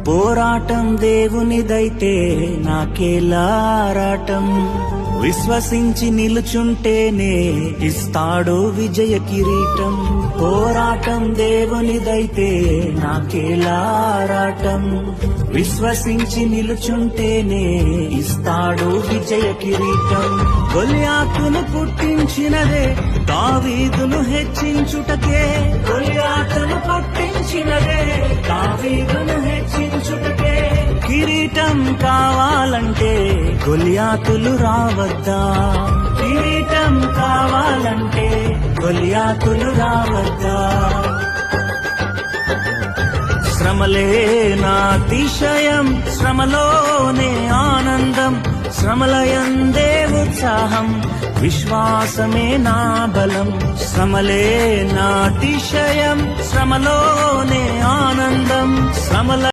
పోరాటం దేవునిదైతే నాకేలా ఆరాటం. విశ్వసించి నిలుచుంటేనే ఇస్తాడు విజయ కిరీటం. పోరాటం దేవునిదైతే నాకేలా ఆరాటం. విశ్వసించి నిలుచుంటేనే ఇస్తాడు విజయ కిరీటం. గొలియాతును పుట్టించినదే దావీదును హెచ్చించుటకే. గొలియాతును పుట్టించినదే దావీదును హెచ్చించుటకే. కిరీటం కావాలంటే గొలియాతులు రావద్దా? కిరీటం కావాలంటే గొలియాతులు రావద్దా? శ్రమలే నా అతిశయం, శ్రమలోనే ఆనందం. శ్రమలయందే ఉత్సాహం, విశ్వాసమే నా బలం. శ్రమలే నా అతిశయం, శ్రమలోనే ఆనందం. శ్రమల